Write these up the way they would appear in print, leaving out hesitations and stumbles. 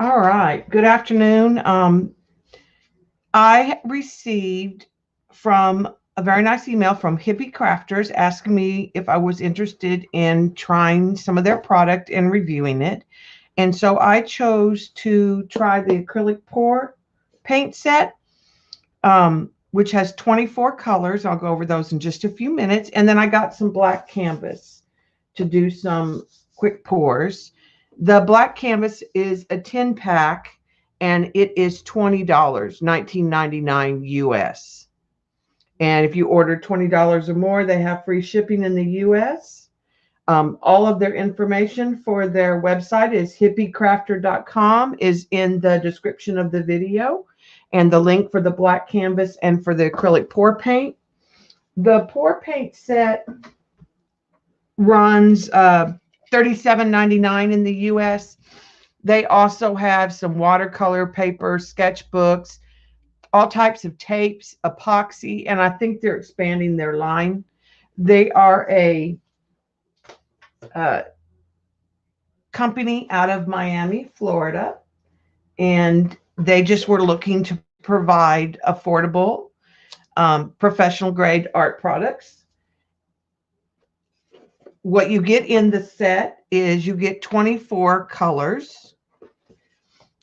All right. Good afternoon. I received from a very nice email from Hippie Crafters asking me if I was interested in trying some of their product and reviewing it. And so I chose to try the acrylic pour paint set, which has 24 colors. I'll go over those in just a few minutes. And then I got some black canvas to do some quick pours. The black canvas is a 10 pack and it is $20, $19.99 US. And if you order $20 or more, they have free shipping in the US. All of their information for their website is hippiecrafter.com is in the description of the video, and the link for the black canvas and for the acrylic pour paint. The pour paint set runs $37.99 in the US. They also have some watercolor paper, sketchbooks, all types of tapes, epoxy, and I think they're expanding their line. They are a company out of Miami, Florida, and they just were looking to provide affordable, professional grade art products. What you get in the set is you get 24 colors.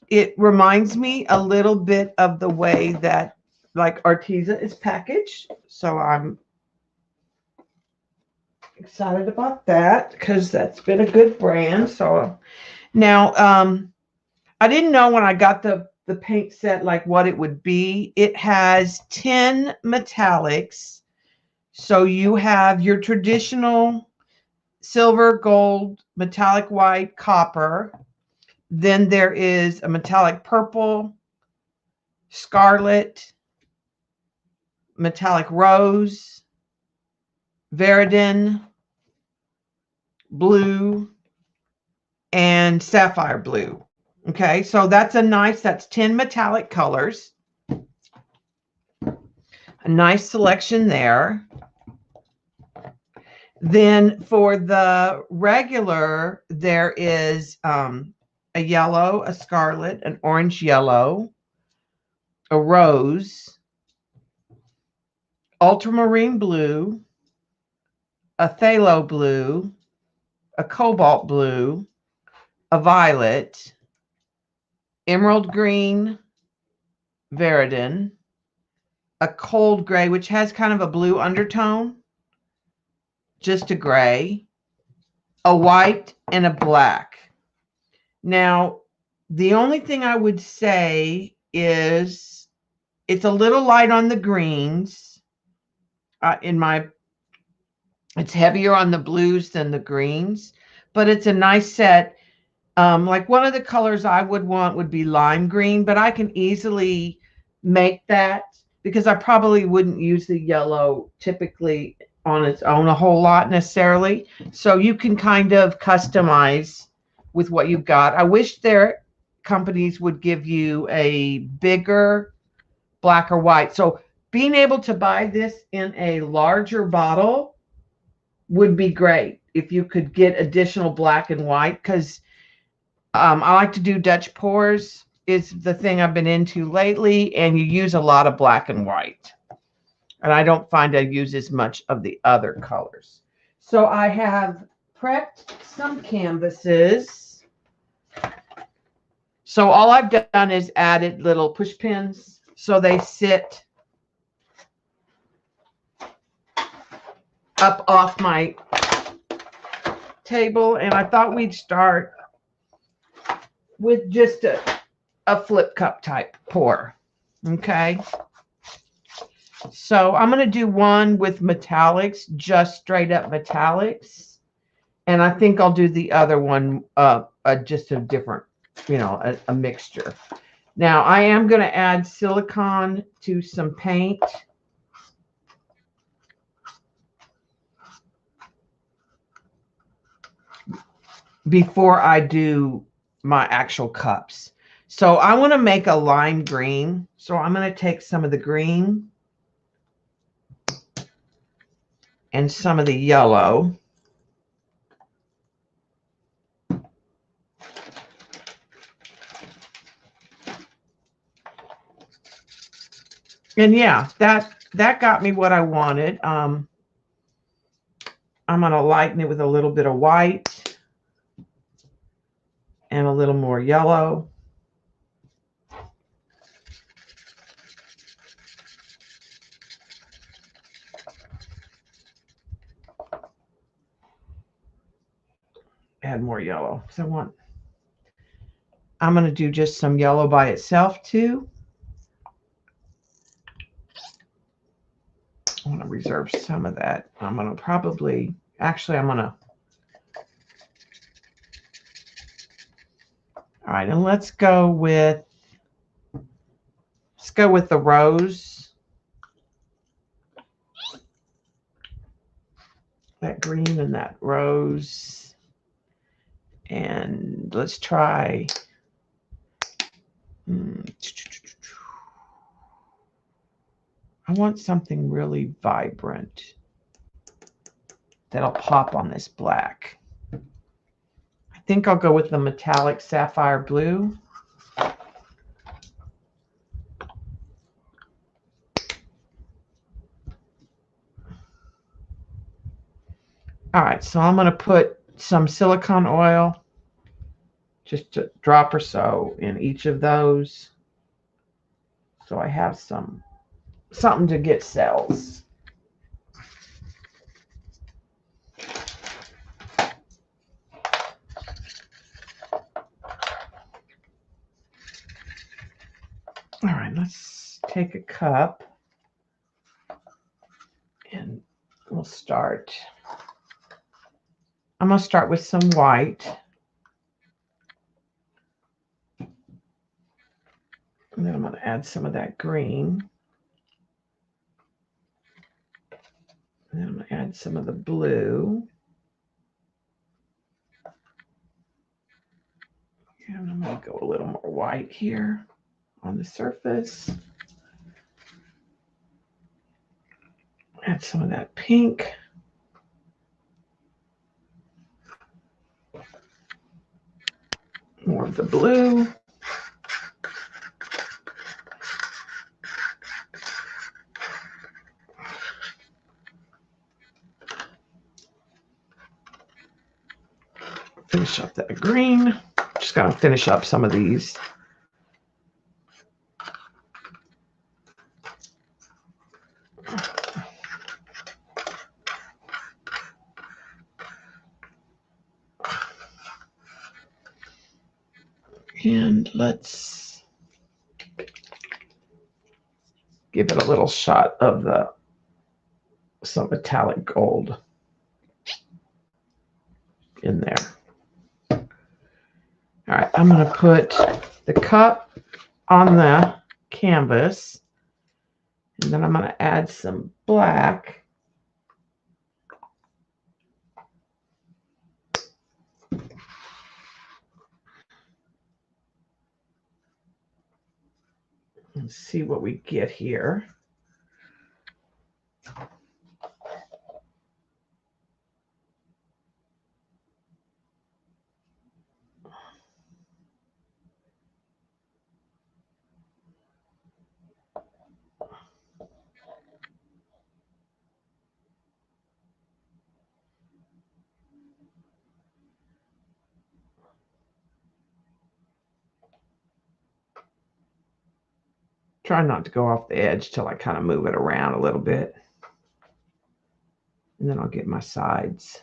It reminds me a little bit of the way that like Arteza is packaged. So I'm excited about that because that's been a good brand. So now I didn't know when I got the paint set like what it would be. It has 10 metallics. So you have your traditional silver, gold, metallic white, copper. Then there is a metallic purple, scarlet, metallic rose, Veridin, blue, and sapphire blue. Okay, so that's 10 metallic colors. A nice selection there. Then for the regular, there is a yellow, a scarlet, an orange yellow, a rose, ultramarine blue, a phthalo blue, a cobalt blue, a violet, emerald green, Veridin, a cold gray, which has kind of a blue undertone, just a gray, a white, and a black. Now, the only thing I would say is it's a little light on the greens. It's heavier on the blues than the greens, but it's a nice set. Like one of the colors I would want would be lime green, but I can easily make that because I probably wouldn't use the yellow typically on its own a whole lot necessarily. So you can kind of customize with what you've got. I wish their companies would give you a bigger black or white. So being able to buy this in a larger bottle would be great if you could get additional black and white, because I like to do Dutch pours is the thing I've been into lately, and you use a lot of black and white. And I don't find I use as much of the other colors. So I have prepped some canvases. So all I've done is added little push pins so they sit up off my table. And I thought we'd start with just a flip cup type pour. Okay. So I'm going to do one with metallics, just straight up metallics. And I think I'll do the other one just a different, a mixture. Now I am going to add silicone to some paint. Before I do my actual cups. So I want to make a lime green. So I'm going to take some of the green and some of the yellow. And yeah, that got me what I wanted. I'm going to lighten it with a little bit of white and a little more yellow. Add more yellow. So I'm going to do just some yellow by itself too. I want to reserve some of that. I'm going to probably, actually, I'm going to, all right, and let's go with the rose. That green and that rose. And let's try, I want something really vibrant that'll pop on this black. I think I'll go with the metallic sapphire blue. All right, so I'm going to put some silicone oil, just a drop or so in each of those. So I have something to get cells. All right, let's take a cup and we'll start. I'm going to start with some white. And then I'm going to add some of that green. And then I'm going to add some of the blue. And I'm going to go a little more white here on the surface. Add some of that pink. More of the blue. Finish up that green. Just going to finish up some of these. And let's give it a little shot of some metallic gold in there. All right, I'm going to put the cup on the canvas, and then I'm going to add some black. And see what we get here. Try not to go off the edge till I kind of move it around a little bit. And then I'll get my sides.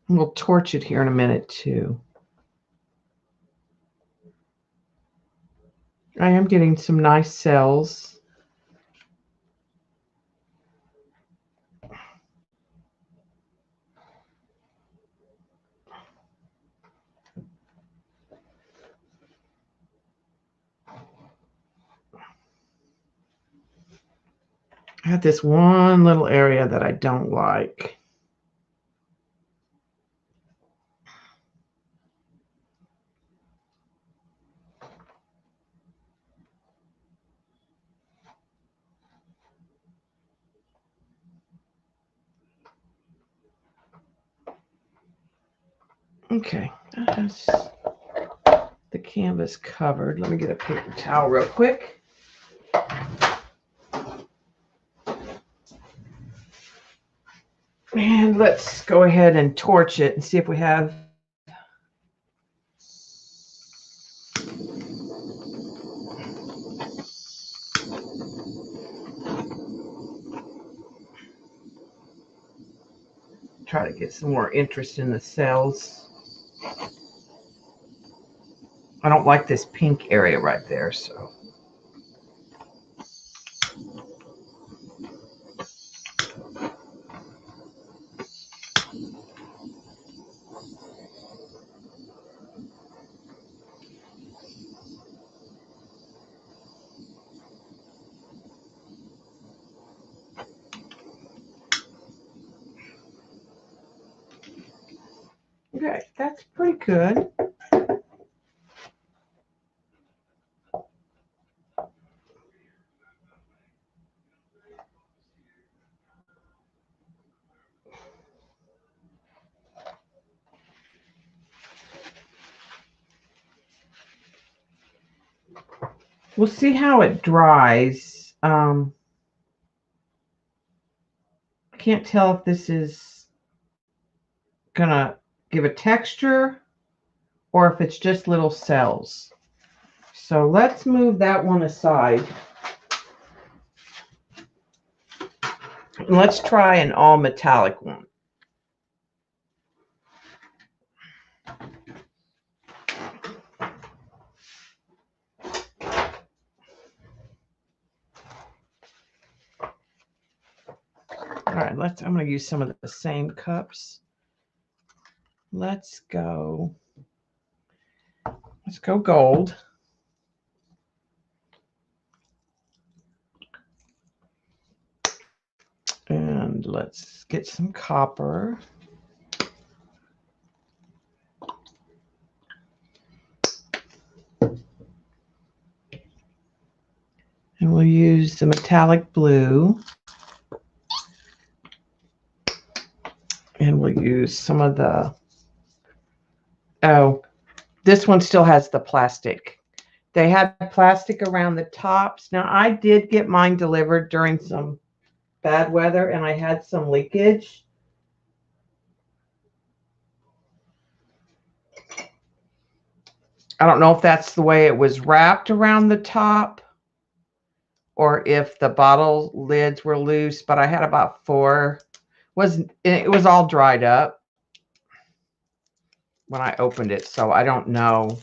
And we'll torch it here in a minute too. I am getting some nice cells. I had this one little area that I don't like. Okay, that has the canvas covered. Let me get a paper towel real quick. And let's go ahead and torch it and see if we have try to get some more interest in the cells. I don't like this pink area right there, so. Okay, that's pretty good. We'll see how it dries. I can't tell if this is gonna give a texture or if it's just little cells. So let's move that one aside. And let's try an all metallic one. All right, I'm going to use some of the same cups. Let's go gold. And let's get some copper. And we'll use the metallic blue. And we'll use some of the, oh, this one still has the plastic. They had plastic around the tops. Now, I did get mine delivered during some bad weather, and I had some leakage. I don't know if that's the way it was wrapped around the top or if the bottle lids were loose, but I had about 4. It was all dried up when I opened it, so I don't know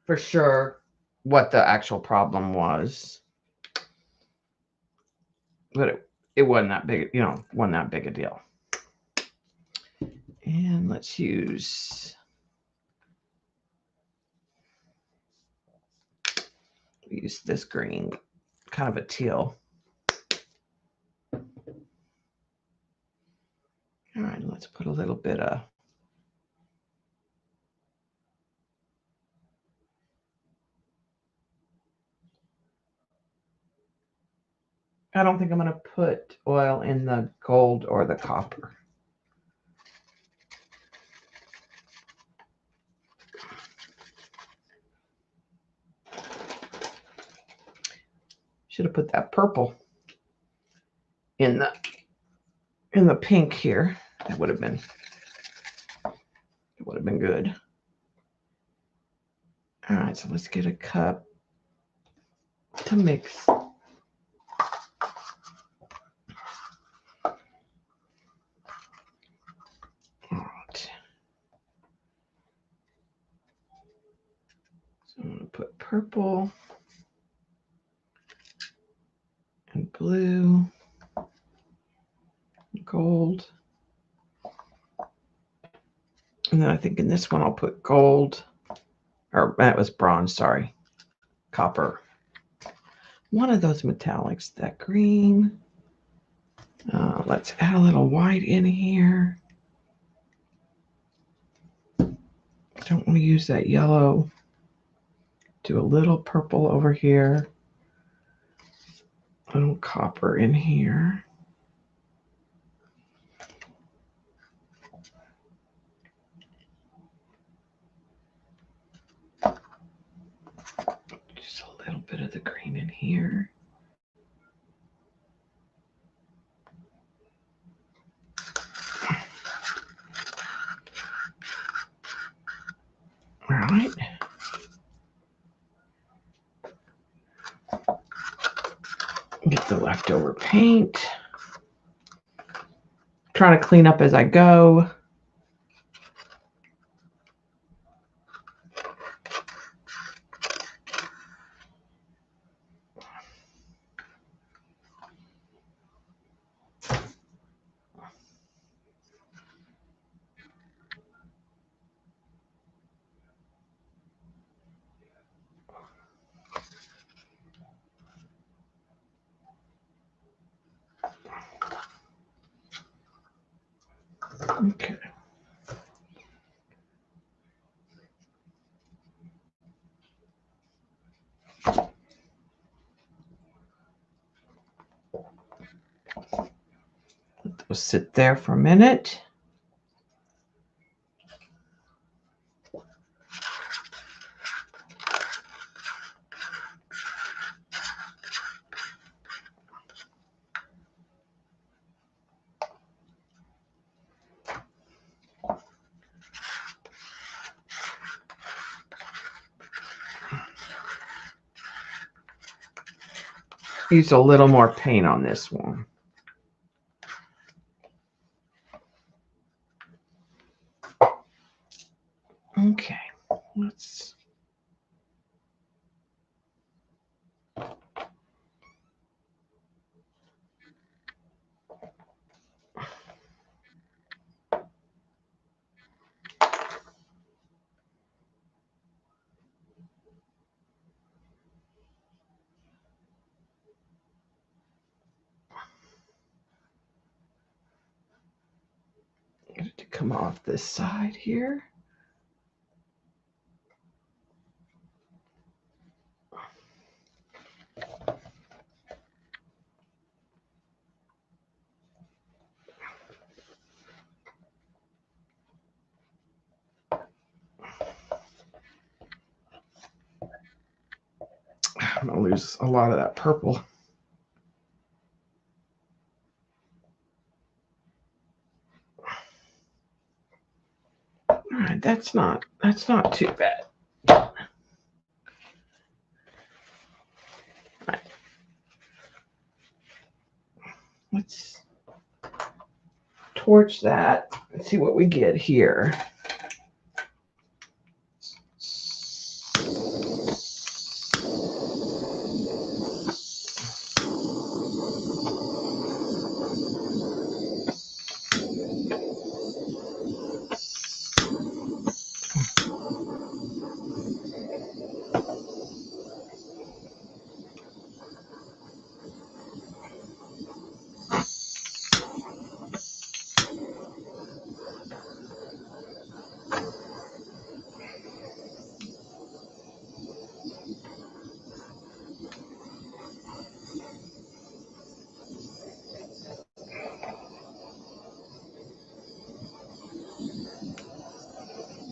for sure what the actual problem was. But it wasn't that big, wasn't that big a deal. And let's use this green, kind of a teal. All right, let's put a little bit of I don't think I'm going to put oil in the gold or the copper. Should have put that purple in the pink here. It would have been good. All right, so let's get a cup to mix. All right. So I'm going to put purple and blue, gold. And then I think in this one I'll put gold, or that was bronze, sorry, copper. one of those metallics, that green. Let's add a little white in here. Don't want to use that yellow. Do a little purple over here. A little copper in here. Just a little bit of the green in here. All right. Get the leftover paint. Trying to clean up as I go. Okay. Let those sit there for a minute. Use a little more paint on this one. Okay, let's. Get it to come off this side here. I'm going to lose a lot of that purple. All right, that's not too bad. All right. Let's torch that and see what we get here.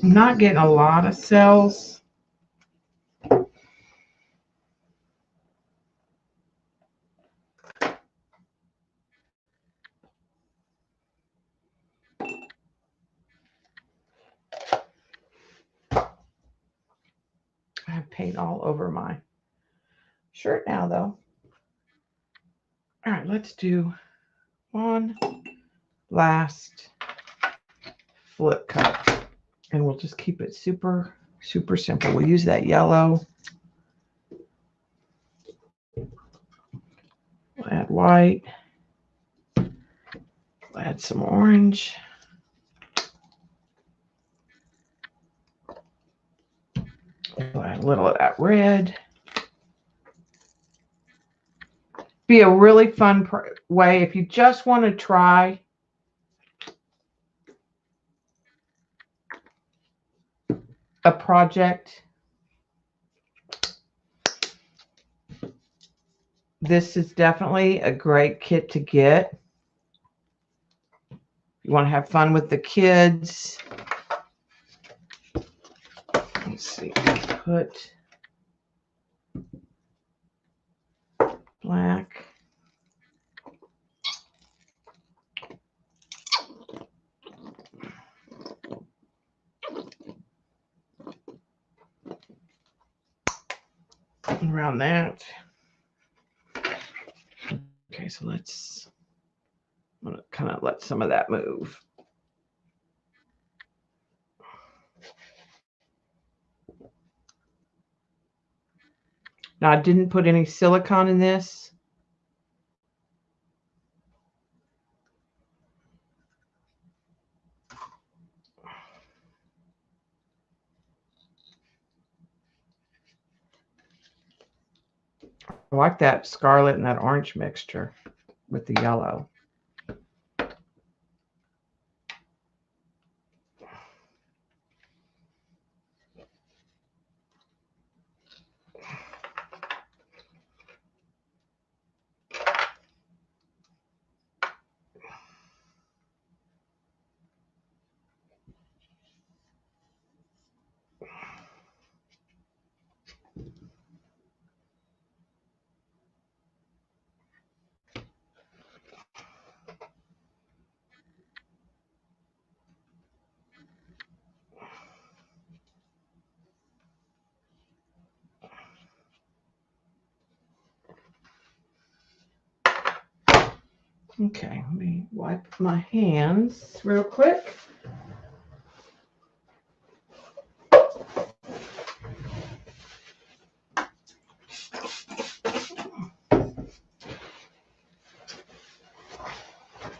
I'm not getting a lot of cells. I have paint all over my shirt now, though. All right, let's do one last flip cut. And we'll just keep it super, super simple. We'll use that yellow. We'll add white. We'll add some orange. We'll add a little of that red. Be a really fun way if you just want to try a project. This is definitely a great kit to get. You want to have fun with the kids. Let's see, put black. Around that. Okay, so I'm going to kind of let some of that move. Now, I didn't put any silicone in this. I like that scarlet and that orange mixture with the yellow. Okay, let me wipe my hands real quick.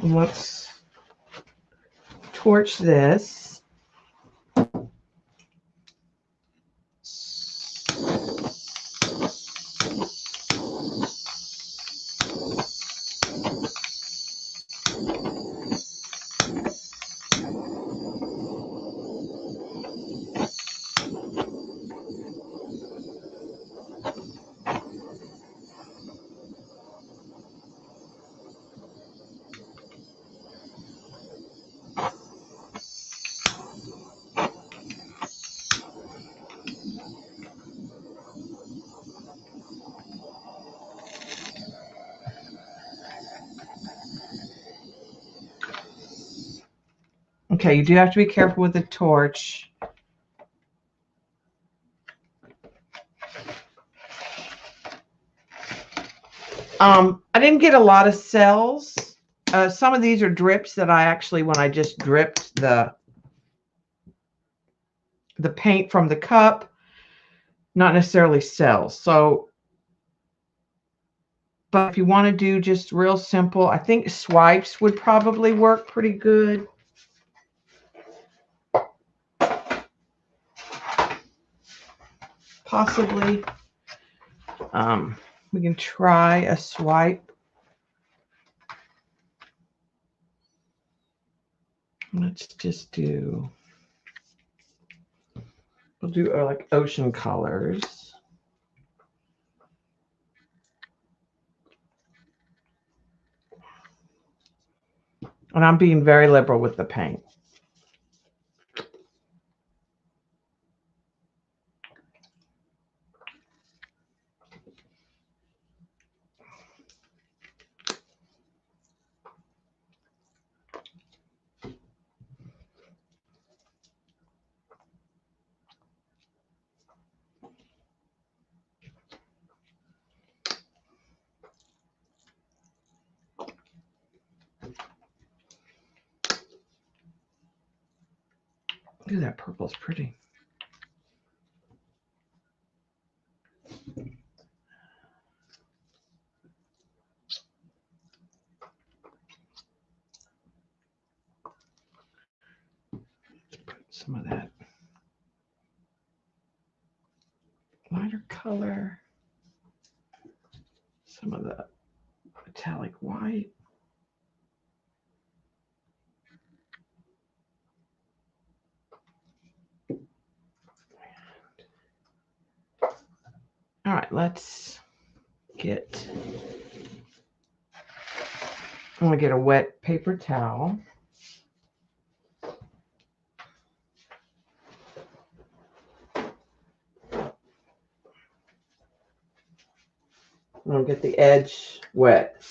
Let's torch this. Okay, you do have to be careful with the torch. I didn't get a lot of cells. Some of these are drips that I actually, when I just dripped the paint from the cup, not necessarily cells. So, but if you want to do just real simple, I think swipes would probably work pretty good. Possibly. We can try a swipe. Let's just do, we'll do like ocean colors. And I'm being very liberal with the paint. Ooh, that purple's pretty. Put some of that lighter color. Some of the why? All right, let's get, I'm gonna get a wet paper towel. I'm gonna get the edge wet.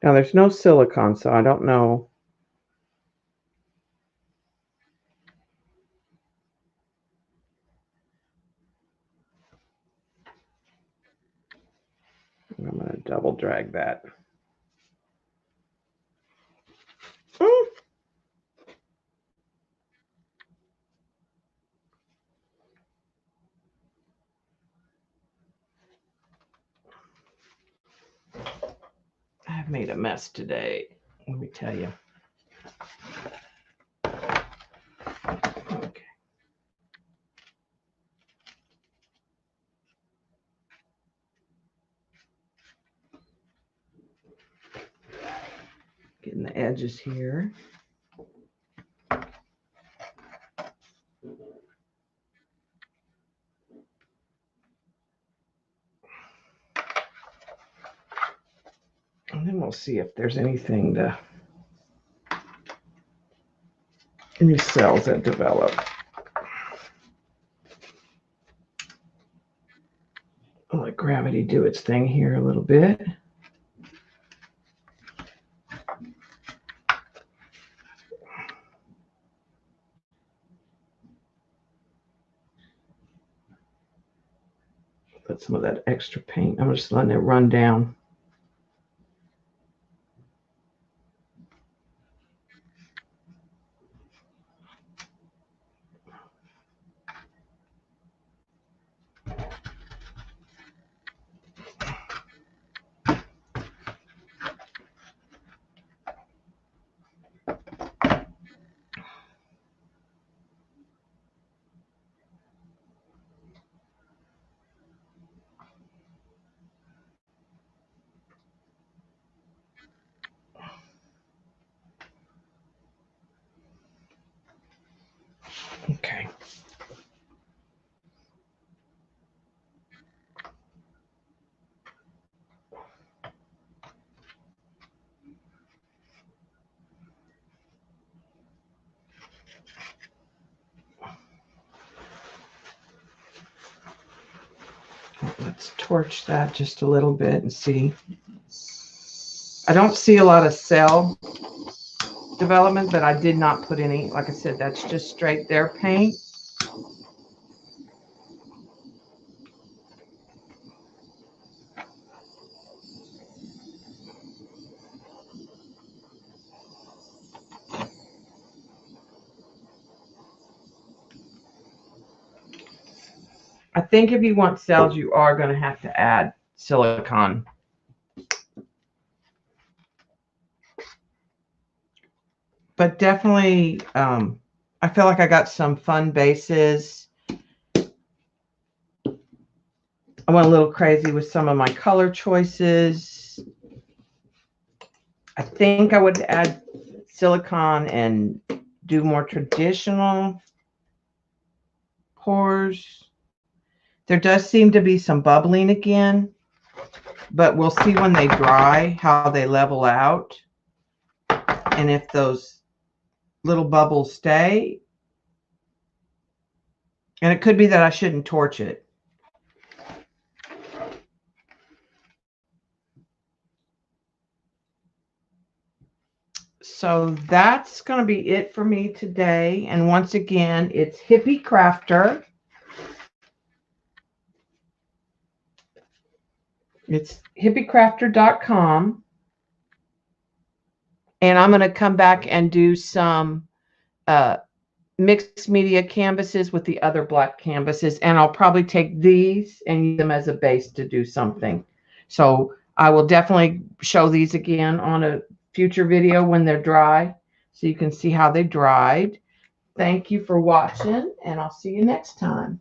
Now there's no silicone, so I don't know. I'm gonna double drag that. I've made a mess today, let me tell you. Okay. Getting the edges here. And then we'll see if there's anything to, any cells that develop. I'll let gravity do its thing here a little bit. Put some of that extra paint. I'm just letting it run down. Okay. Let's torch that just a little bit and see. I don't see a lot of cell development, but I did not put any. Like I said, that's just straight there paint. I think if you want cells, you are going to have to add silicone. But definitely, I feel like I got some fun bases. I went a little crazy with some of my color choices. I think I would add silicone and do more traditional pours. There does seem to be some bubbling again, but we'll see when they dry how they level out. And if those little bubbles stay. And it could be that I shouldn't torch it. So that's going to be it for me today. And once again, it's Hippie Crafter. It's hippiecrafter.com. And I'm going to come back and do some mixed media canvases with the other black canvases. And I'll probably take these and use them as a base to do something. So I will definitely show these again on a future video when they're dry, so you can see how they dried. Thank you for watching, and I'll see you next time.